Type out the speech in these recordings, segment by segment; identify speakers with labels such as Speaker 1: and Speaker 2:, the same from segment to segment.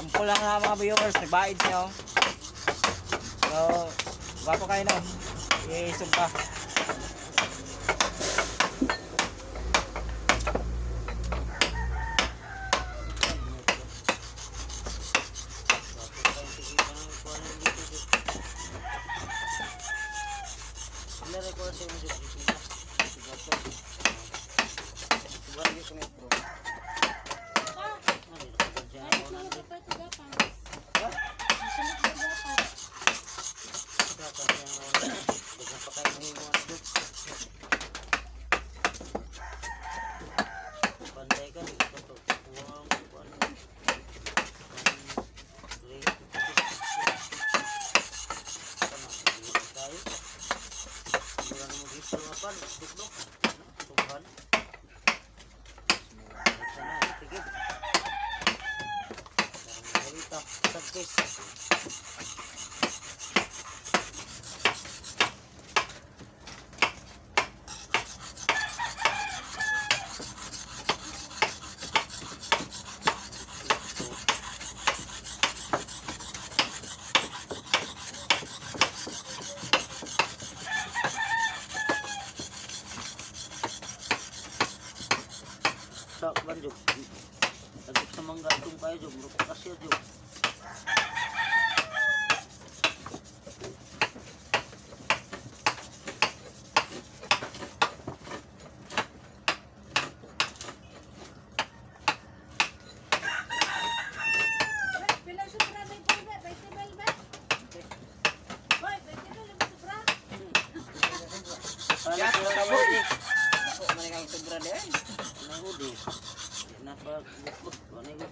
Speaker 1: Sample lang na mga viewers, nagbaid niyo. So, wapo kayo nun. I-sub ka.
Speaker 2: Banjuk, lagi sama nggak tumpah aja, bro. Kasih aja.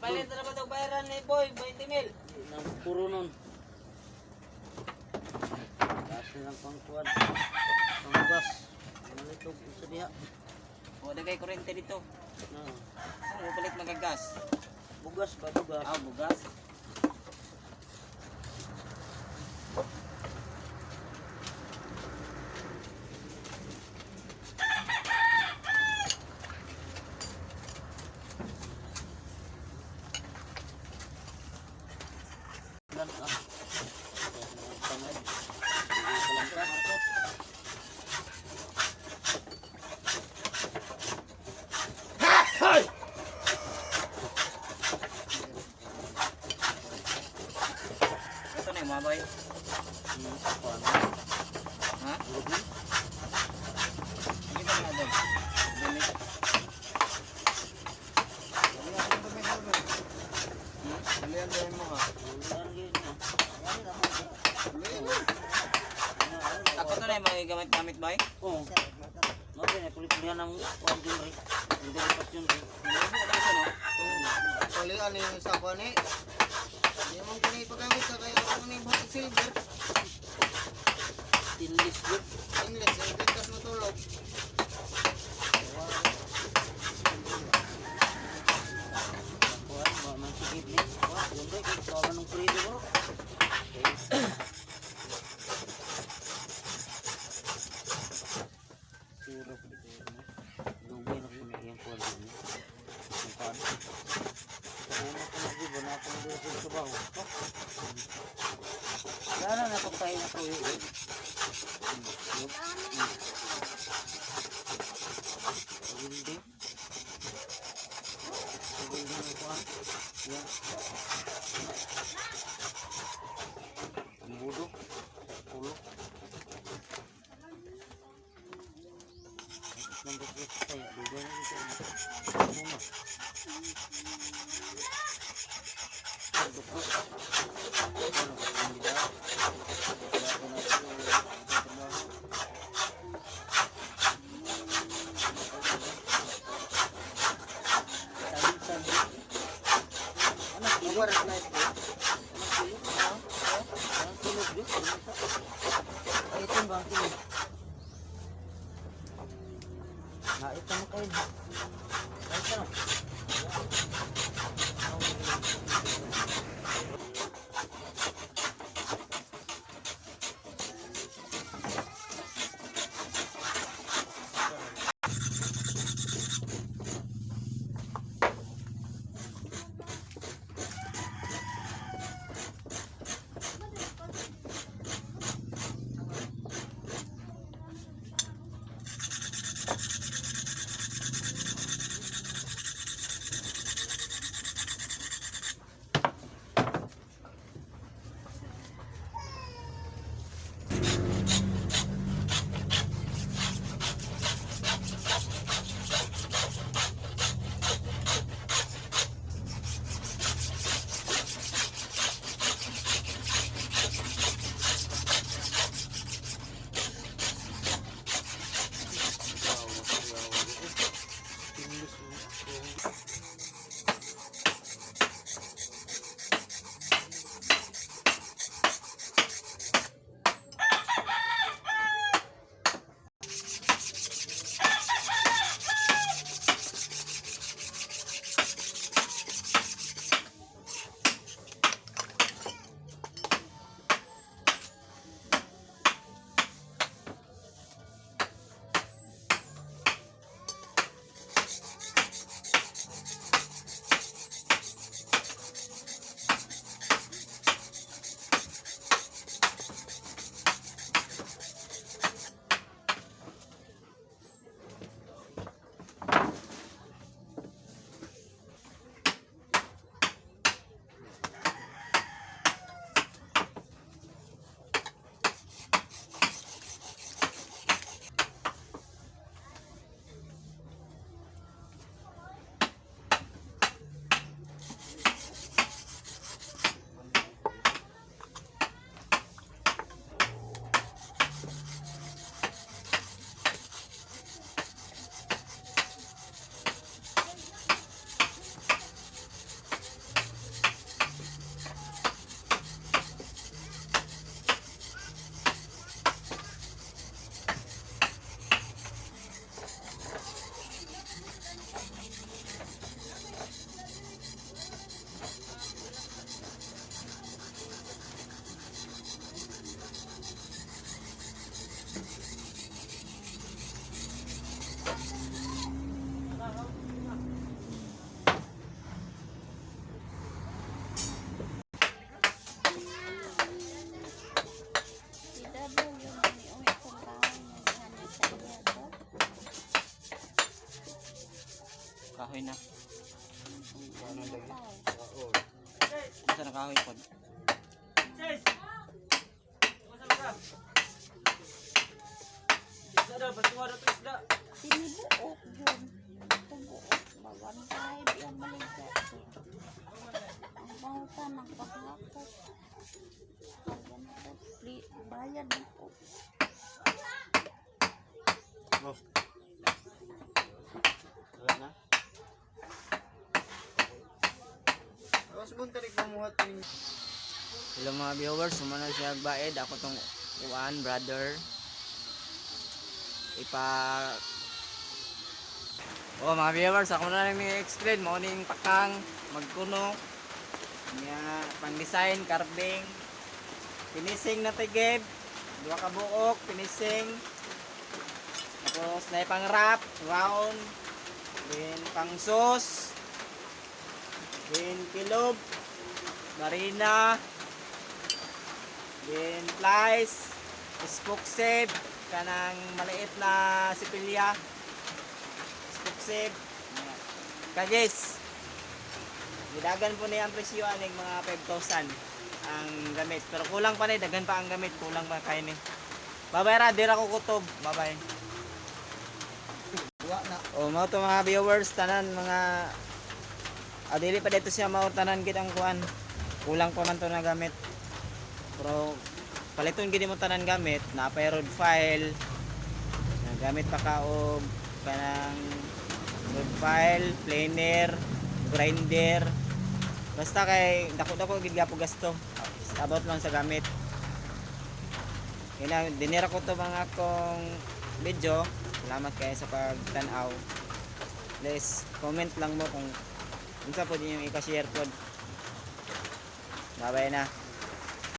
Speaker 1: Palit na ba ito bayaran ni Boy? 20 mil?
Speaker 2: Puro nun. Kasi lang pangkuhan. Panggas. Malitog sa diha.
Speaker 1: O, dagay kurente dito.
Speaker 2: No.
Speaker 1: Ano palit magagas?
Speaker 2: Bugas ba? Bugas.
Speaker 1: Ah, bugas. Ito na yung mga boy. Ha? Hindi ka na doon. Dumit. Ulian ba yung mga? Ako to na yung mga gamit-gamit boy?
Speaker 2: Oo. Mabay na kulit-kulihan ng kuwan dyan rin. Hindi ko lipat yun rin.
Speaker 3: Palian yung sakuan eh. Hindi mong kinay pagkamit sa kaya ako ni Batik Silver.
Speaker 2: Tinlis yun.
Speaker 3: English, yung tigkas matulog.
Speaker 2: Kuwan, mansikip ni. Kuwan, ganda yung kawan ng prito bro. Suro ko dito. Lugay na ko na yung kuwan din. Yung kuwan. Una ko na diba na akong doon sa trabaho. Sana na kung tayo na tuwi. Hindi. Hindi na kuwan. Yan. Ang budo. Ulo. Nandun ko tayo. Lugay na dito. Muna.
Speaker 1: kahoy pod.
Speaker 4: Sinibuok yun. Tubuok. Bawan tayo. Yan maligat. Ang bautan ng paghakot. Bayan po. Bayan na po.
Speaker 2: Oh. Wala na?
Speaker 3: Tapos bunta rin pamuhat ninyo.
Speaker 1: Hello mga viewers, sumana siya agbaid. Ako tong Juan, brother. Oh mga viewers, ako na lang explain. Morning pakang, magkuno. Pang design, carving. Finishing na tigib. 2 ka buok, finishing. Tapos na pang wrap, round. Then pang sauce. Then kilob. Marina. Then flies. Spoke save. Kanang maliit na sipilya. Spoke save. Kagis. Gidagan po niya ang presyo aning mga 5,000 ang gamit. Pero kulang pa ni, dagan pa ang gamit, kulang pa kay ni. Bye-bye ra, dira ko kutob. Bye-bye.
Speaker 3: Wa na.
Speaker 1: O mao to mga viewers tanan mga dili pa dito siya mao tanan gid ang kuan. Kulang pa man to na gamit. Pero paliton gid mo tanan gamit, na pay road file. Nagamit pa ka og kanang road file, planer, grinder. Basta kay dako-dako gid gapo gasto. About lang sa gamit. Dinira ko to mga akong video. Salamat kayo sa pagtanaw. Please comment lang mo kung unsa po din yung i-share pod. Bye-bye na.